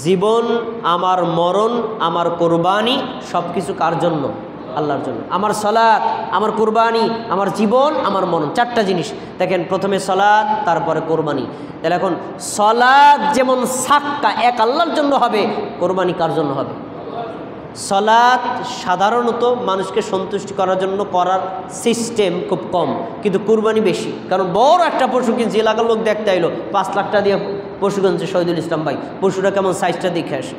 জীবন, আমার মরণ, আমার কোরবানি সব কিছু কার জন্য? আল্লাহর জন্য। আমার সালাত, আমার কোরবানি, আমার জীবন, আমার মরণ, চারটা জিনিস। দেখেন, প্রথমে সালাত, তারপরে কোরবানি। তাহলে এখন সালাত যেমন সাক্কা এক আল্লাহর জন্য হবে, কোরবানি কার জন্য হবে? সালাত সাধারণত মানুষকে সন্তুষ্টি করার জন্য করার সিস্টেম খুব কম, কিন্তু কুরবানি বেশি। কারণ বড় একটা পশু কিনছে, এলাকার লোক দেখতে আইলো, 5 লাখ টাকা দিয়ে পশু কিনছে শহীদুল ইসলাম ভাই, পশুটা কেমন সাইজটা দেখে আসে,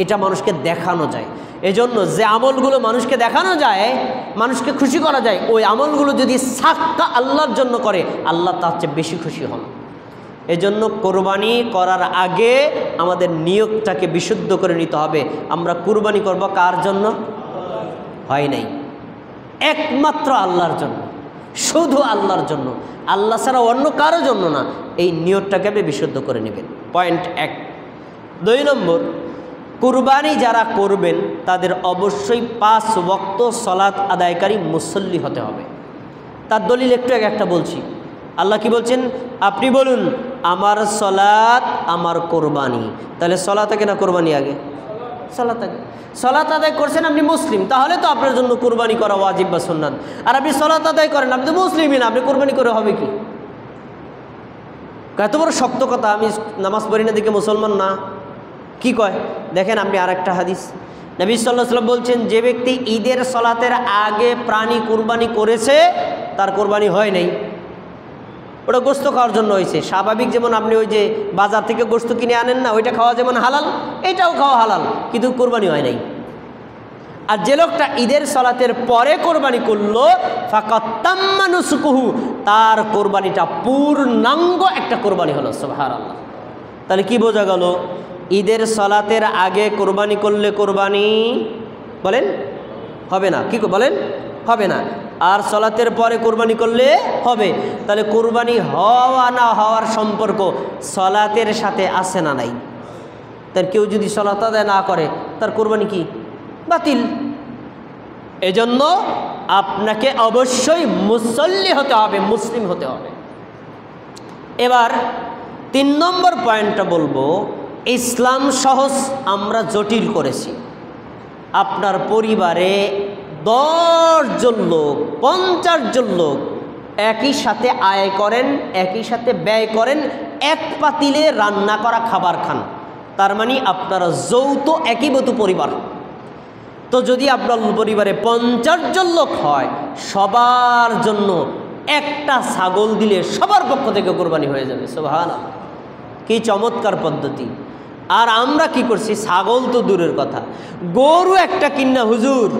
এটা মানুষকে দেখানো যায়। এজন্য যে আমলগুলো মানুষকে দেখানো যায়, মানুষকে খুশি করা যায়, ওই আমলগুলো যদি সাক্কা আল্লাহর জন্য করে, আল্লাহ তার চেয়ে বেশি খুশি হন। এজন্য কোরবানি করার আগে আমাদের নিয়তটাকে বিশুদ্ধ করে নিতে হবে। আমরা কুরবানি করব কার জন্য? হয় নাই, একমাত্র আল্লাহর জন্য, শুধু আল্লাহর জন্য, আল্লাহ ছাড়া অন্য কারো জন্য না। এই নিয়তটাকে আপনি বিশুদ্ধ করে নেবেন। পয়েন্ট 1। 2 নম্বর, কুরবানি যারা করবেন তাদের অবশ্যই 5 ওয়াক্ত সালাত আদায়কারী মুসল্লি হতে হবে। তার দলিল একটু একটা বলছি। আল্লাহ কি বলছেন? আপনি বলুন, আমার সালাত, আমার কোরবানি। তাহলে সালাত আগে না কোরবানি আগে? সালাত আগে। সালাত আদায় করছেন, আপনি মুসলিম, তাহলে তো আপনার জন্য কোরবানি করা ওয়াজিব বা সুন্নাত। আর আপনি সালাত আদায় করেন, আপনি তো মুসলিমই না, আপনি কোরবানি করে হবে কি? এত বড় শক্ত কথা, আমি নামাজ পড়ি না দেখে মুসলমান না, কি কয়? দেখেন আপনি আরেকটা হাদিস, নবী সাল্লাল্লাহু আলাইহি ওয়াসাল্লাম বলছেন, যে ব্যক্তি ঈদের সালাতের আগে প্রাণী কুরবানি করেছে তার কোরবানি হয় নাই, ওটা গোস্ত খাওয়ার জন্য হয়েছে। স্বাভাবিক, যেমন আপনি ওই যে বাজার থেকে গোস্ত কিনে আনেন না, ওইটা খাওয়া যেমন হালাল, এটাও খাওয়া হালাল, কিন্তু কোরবানি হয় নাই। আর যে লোকটা ঈদের সালাতের পরে কোরবানি করলো, ফাকাত তাম্মা নুসুকুহু, তার কোরবানিটা পূর্ণাঙ্গ একটা কোরবানি হলো। সুবহানাল্লাহ। তাহলে কি বোঝা গেল? ঈদের সালাতের আগে কোরবানি করলে কোরবানি বলেন হবে না, কি বলেন? হবে না। আর সালাতের পরে কোরবানি করলে হবে। তাহলে কোরবানি হওয়া না হওয়ার সম্পর্ক সালাতের সাথে আছে না নাই? তার কেউ যদি সালাত আদায় না করে, তার কোরবানি কি? বাতিল। এজন্য আপনাকে অবশ্যই মুসল্লি হতে হবে, মুসলিম হতে হবে। এবার 3 নম্বর পয়েন্টটা বলবো, ইসলাম সহজ, আমরা জটিল করেছি। আপনার পরিবারে 10 জন লোক, 50 জন লোক একই সাথে আয় করেন, একই সাথে ব্যয় করেন, এক পাতিলে রান্না করা খাবার খান, তার মানে আপনারা যৌথ একীভূত পরিবার। তো যদি আপনার পরিবারে 50 জন লোক হয়, সবার জন্য একটা ছাগল দিলে সবার পক্ষ থেকে কোরবানি হয়ে যাবে। সুবহানাল্লাহ, কি চমৎকার পদ্ধতি। আর আমরা কি করছি? ছাগল তো দূরের কথা, গরু একটা কিন্না, হুজুর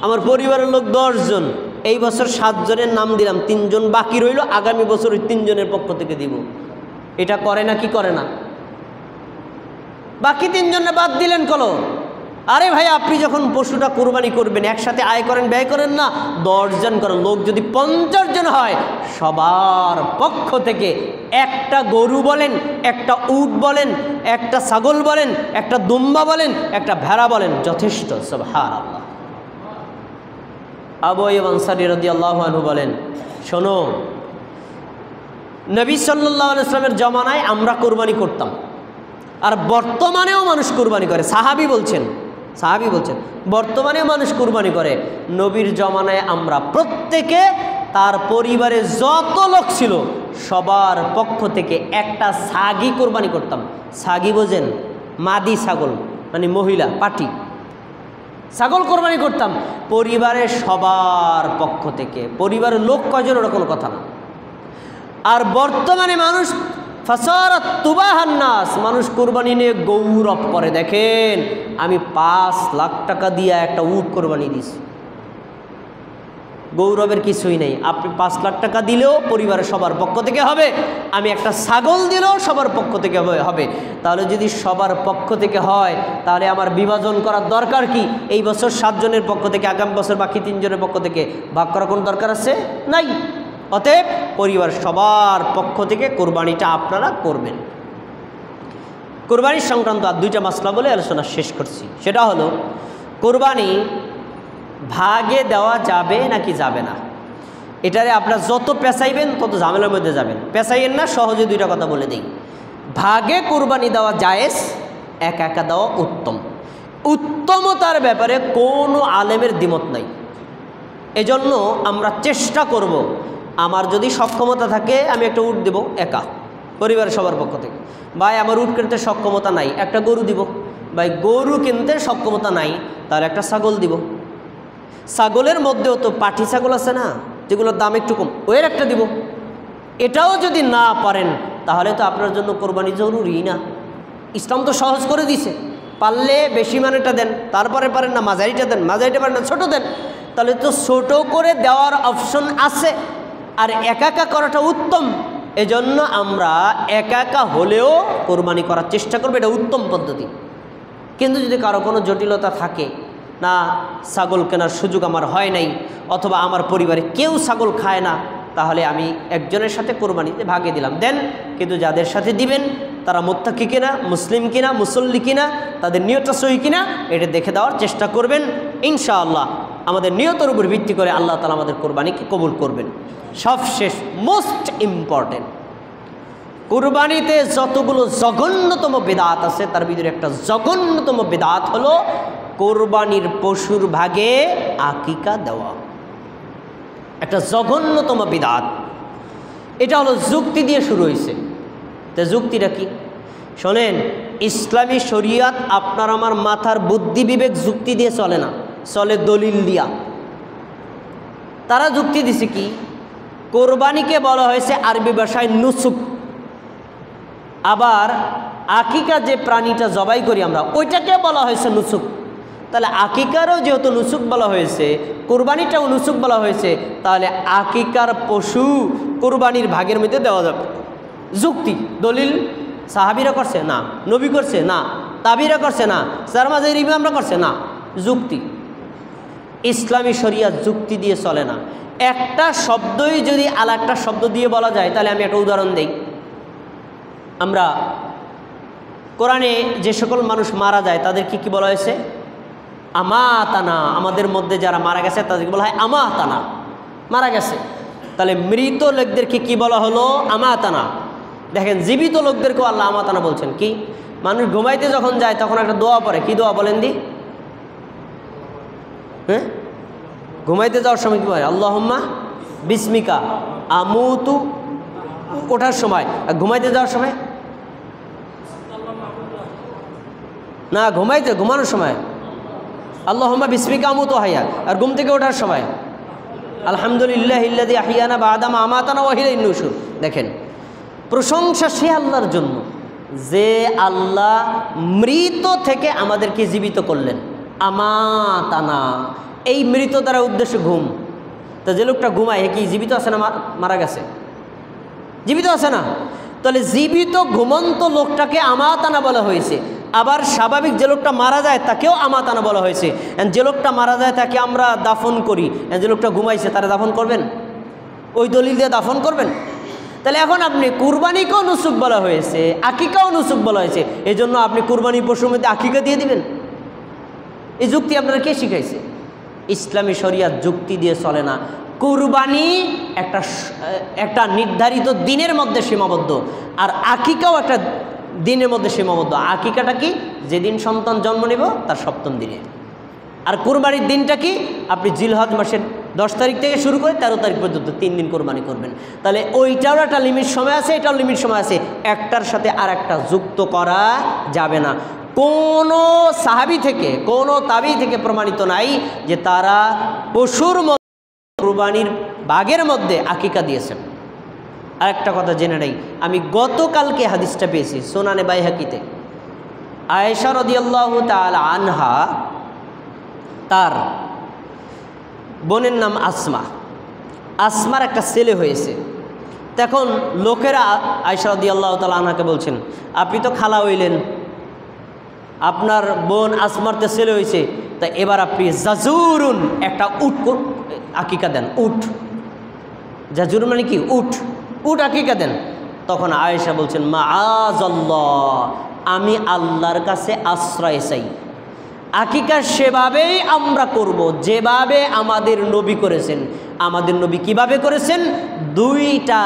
আমার পরিবারের লোক 10 জন, এই বছর 7 জনের নাম দিলাম, 3 জন বাকি রইল, আগামী বছর ওই 3 জনের পক্ষ থেকে দিব। এটা করে না কি করে না? বাকি 3 জনে বাদ দিলেন কলো। আরে ভাই, আপনি যখন পশুটা কোরবানি করবেন, একসাথে আয় করেন, ব্যয় করেন না, 10 জন করেন, লোক যদি 50 জন হয়, সবার পক্ষ থেকে একটা গরু বলেন, একটা উট বলেন, একটা ছাগল বলেন, একটা দুম্বা বলেন, একটা ভেড়া বলেন, যথেষ্ট। সুবহানাল্লাহ। আবু আইয়ুব আনসারী রাদিয়াল্লাহু আনহু বলেন, শোনো, নবী সাল্লাল্লাহু আলাইহি ওয়াসাল্লামের জমানায় আমরা কোরবানি করতাম, আর বর্তমানেও মানুষ কোরবানি করে। সাহাবী বলছেন বর্তমানেও মানুষ কোরবানি করে। নবীর জমানায় আমরা প্রত্যেকে তার পরিবারে যত লোক ছিল সবার পক্ষ থেকে একটা ছাগি কোরবানি করতাম। ছাগি বোঝেন? মাদি ছাগল, মানে মহিলা পাটি, ছাগল কোরবানি করতাম পরিবারের সবার পক্ষ থেকে। পরিবারের লোক কয়জন ওটা কোনো কথা না। আর বর্তমানে মানুষ ফাসারাত তুবাহান নাস, মানুষ কোরবানি নিয়ে গৌরব করে। দেখেন, আমি 5 লাখ টাকা দিয়ে একটা উট কোরবানি দিছি। গৌরবের কিছুই নেই। আপনি 5 লাখ টাকা দিলেও পরিবারের সবার পক্ষ থেকে হবে, আমি একটা ছাগল দিলেও সবার পক্ষ থেকে হবে। তাহলে যদি সবার পক্ষ থেকে হয়, তাহলে আমার বিভাজন করার দরকার কি? এই বছর 7 জনের পক্ষ থেকে, আগামী বছর বাকি 3 জনের পক্ষ থেকে ভাগ করার কোনো দরকার আছে? নাই। অতএব পরিবার সবার পক্ষ থেকে কোরবানিটা আপনারা করবেন। কোরবানির সংক্রান্ত আর দুইটা মাসলা বলে আলোচনা শেষ করছি। সেটা হলো কোরবানি ভাগে দেওয়া যাবে নাকি যাবে না। এটারে আপনারা যত পেঁচাইবেন তত ঝামেলার মধ্যে যাবেন। পেঁচাইয়েন না, সহজে দুইটা কথা বলে দিই। ভাগে কোরবানি দেওয়া জায়েজ, একা একা দেওয়া উত্তম। উত্তমতার ব্যাপারে কোনো আলেমের দ্বিমত নাই। এজন্য আমরা চেষ্টা করব, আমার যদি সক্ষমতা থাকে আমি একটা উট দেব একা, পরিবারের সবার পক্ষ থেকে। ভাই আমার উট কিনতে সক্ষমতা নাই, একটা গরু দিব। ভাই গরু কিনতে সক্ষমতা নাই, তাহলে একটা ছাগল দিব। ছাগলের মধ্যেও তো পাঠি ছাগল আছে না, যেগুলোর দাম একটু কম, ওয়ের একটা দিব। এটাও যদি না পারেন তাহলে তো আপনার জন্য কোরবানি জরুরি না। ইসলাম তো সহজ করে দিছে। পারলে বেশি মানেটা দেন, তারপরে পারেন না মাঝারিটা দেন, মাঝারিটা পারেন না ছোটো দেন। তাহলে তো ছোটো করে দেওয়ার অপশন আছে। আর একা একা করাটা উত্তম। এজন্য আমরা একা একা হলেও কোরবানি করার চেষ্টা করবো, এটা উত্তম পদ্ধতি। কিন্তু যদি কারো কোনো জটিলতা থাকে, না ছাগল কেনার সুযোগ আমার হয় নাই, অথবা আমার পরিবারে কেউ ছাগল খায় না, তাহলে আমি একজনের সাথে কোরবানিতে ভাগে দিলাম, দেন। কিন্তু যাদের সাথে দিবেন তারা মুত্তাকি কিনা, মুসলিম কিনা, মুসল্লি কিনা, তাদের নিয়তটা সহি কিনা, এটা দেখে দেওয়ার চেষ্টা করবেন। ইনশাআল্লাহ আমাদের নিয়তের উপর ভিত্তি করে আল্লাহ তাআলা আমাদের কোরবানিকে কবুল করবেন। সবশেষ মোস্ট ইম্পর্টেন্ট, কুরবানিতে যতগুলো জঘন্যতম বিদআত আছে তার ভিতরে একটা জঘন্যতম বিদআত হলো কোরবানির পশুর ভাগে আকিকা দেওয়া। একটা জঘন্যতম বিদআত। এটা হলো যুক্তি দিয়ে শুরু হয়েছে। তো যুক্তিটা কি শোনেন, ইসলামী শরিয়াত আপনার আমার মাথার বুদ্ধি বিবেক যুক্তি দিয়ে চলে না, চলে দলিল দিয়া। তারা যুক্তি দিছে কি, কোরবানিকে বলা হয়েছে আরবি ভাষায় নুসুক। আবার আকিকা যে প্রাণীটা জবাই করি আমরা, ওইটাকে বলা হয়েছে নুসুক। তাহলে আকিকারও যেহেতু নুসুক বলা হয়েছে, কোরবানিটাও নুসুক বলা হয়েছে, তাহলে আকিকার পশু কোরবানির ভাগের মধ্যে দেওয়া যাবে। যুক্তি দলিল সাহাবিরা করছে না, নবী করছে না, তাবিরা করছে না, সারমাজের ইমামরা করছে না, যুক্তি। ইসলামী শরিয়াত যুক্তি দিয়ে চলে না। একটা শব্দই যদি আর একটা শব্দ দিয়ে বলা যায়, তাহলে আমি একটা উদাহরণ দেই। আমরা কোরআনে যে সকল মানুষ মারা যায় তাদেরকে কি বলা হয়েছে? আমাতানা। আমাদের মধ্যে যারা মারা গেছে তাদেরকে বলা হয় আমাতানা, মারা গেছে। তাহলে মৃত লোকদেরকে কি বলা হলো? আমাতানা। দেখেন জীবিত লোকদেরকেও আল্লাহ আমাতানা বলছেন। কি মানুষ ঘুমাইতে যখন যায় তখন একটা দোয়া পড়ে, কি দোয়া বলেন দি? হ্যাঁ, ঘুমাইতে যাওয়ার সময় কি বলে? আল্লাহুম্মা বিসমিকা আমুতু, ওঠার সময়। আর ঘুমাইতে যাওয়ার সময় না, ঘুমানোর সময় আল্লাহুম্মা বিসমিকা আমুতু হাইয়া। আর ঘুম থেকে ওঠার সময় আলহামদুলিল্লাহিল্লাযী আহইয়ানা বা'দা মা আমাতানা ওয়া ইলাইহিন নুশুর। দেখেন প্রশংসা সে আল্লাহর জন্য যে আল্লাহ মৃত থেকে আমাদেরকে জীবিত করলেন। আমাতানা, এই মৃত দ্বারা উদ্দেশ্য ঘুম। তো যে লোকটা ঘুমায় কি জীবিত আছে না মারা গেছে? জীবিত আছে না? তাহলে জীবিত ঘুমন্ত লোকটাকে আমাতানা বলা হয়েছে। আবার স্বাভাবিক যে লোকটা মারা যায় তাকেও আমাতানা বলা হয়েছে। যে লোকটা মারা যায় তাকে আমরা দাফন করি, যে লোকটা ঘুমাইছে তারা দাফন করবেন? ওই দলিল দিয়ে দাফন করবেন? তাহলে এখন আপনি কুরবানিকেও নুসুক বলা হয়েছে, আকিকাও নুসুক বলা হয়েছে, এই জন্য আপনি কুরবানি পশুর মধ্যে আকিকা দিয়ে দিবেন? এই যুক্তি আপনারা কে শিখাইছে? ইসলামী শরিয়াত যুক্তি দিয়ে চলে না। কুরবানি একটা নির্ধারিত দিনের মধ্যে সীমাবদ্ধ, আর আকিকাও একটা দিনের মধ্যে সীমাবদ্ধ। আকিকাটা কি? যেদিন সন্তান জন্ম নেব তার 7ম দিনে। আর কুরবানির দিনটা কি? আপনি জিলহজ মাসের 10 তারিখ থেকে শুরু করে 13 তারিখ পর্যন্ত 3 দিন কোরবানি করবেন। তাহলে ওইটারও একটা লিমিট সময় আছে, এটাও লিমিট সময় আছে। একটার সাথে আর একটা যুক্ত করা যাবে না। কোনো সাহাবী থেকে কোনো তাবী থেকে প্রমাণিত নাই যে তারা পশুর মধ্যে কুরবানির বাগের মধ্যে আকিকা দিয়েছেন। আর একটা কথা জেনে নেই, আমি গতকালকে হাদিসটা পেয়েছি সুনানে বাইহাকিতে। আয়েশা রাদিয়াল্লাহু তাআলা আনহা, তার বোনের নাম আসমা। আসমার একটা ছেলে হয়েছে। তখন লোকেরা আয়েশা রাদিয়াল্লাহু তাআলা আনহাকে বলছেন, আপনি তো খালা হইলেন, আপনার বোন আসমারতে ছেলে হয়েছে, তা এবার আপনি জাজুরুন একটা উট আকিকা দেন। উট জাজুর মানে কি? উট। উট আকিকা দেন। তখন আয়েশা বলছেন, মাআযাল্লাহ, আমি আল্লাহর কাছে আশ্রয় চাই, আকিকা সেভাবেই আমরা করব যেভাবে আমাদের নবী করেছেন। আমাদের নবী কিভাবে করেছেন? 2টা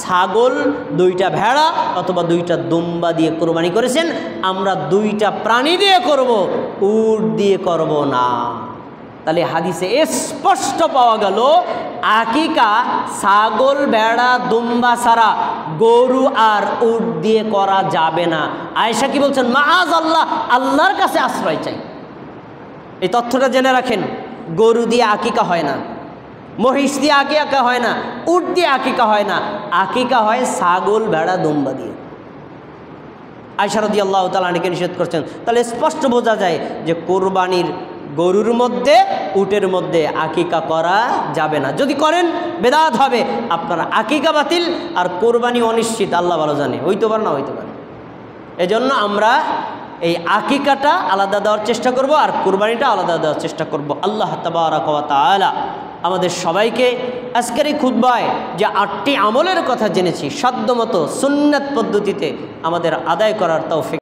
ছাগল, 2টা ভেড়া অথবা 2টা দুম্বা দিয়ে কোরবানি করেছেন। আমরা 2টা প্রাণী দিয়ে করব, উট দিয়ে করব না। তাহলে হাদিসে স্পষ্ট পাওয়া গেল আকিকা ছাগল, ভেড়া, দুম্বা ছাড়া গরু আর উট দিয়ে করা যাবে না। আয়েশা কি বলছেন? মাআযাল্লাহ, আল্লাহর কাছে আশ্রয় চাই। এই তথ্যটা জেনে রাখেন, গরু দিয়ে আকিকা হয় না, মহিষ দিয়ে আকিকা হয় না, উট দিয়ে আকিকা হয় না, আকিকা হয় ছাগল, ভেড়া, দুম্বা দিয়ে। আয়েশা রাদিয়াল্লাহু তাআলা আনহাকে নিষেধ করছেন। তাহলে স্পষ্ট বোঝা যায় যে কোরবানির গরুর মধ্যে, উটের মধ্যে আকিকা করা যাবে না। যদি করেন বেদাত হবে, আপনার আকিকা বাতিল আর কোরবানি অনিশ্চিত, আল্লাহ ভালো জানে, হইতে পারে না হইতে পারে। এজন্য আমরা এই আকিকাটা আলাদা দেওয়ার চেষ্টা করব আর কোরবানিটা আলাদা দেওয়ার চেষ্টা করব। আল্লাহ তাবারাক ওয়া তাআলা আমাদের সবাইকে আজকের এই খুতবায় যে 8টি আমলের কথা জেনেছি সাধ্যমতো সুন্নাত পদ্ধতিতে আমাদের আদায় করার তৌফিক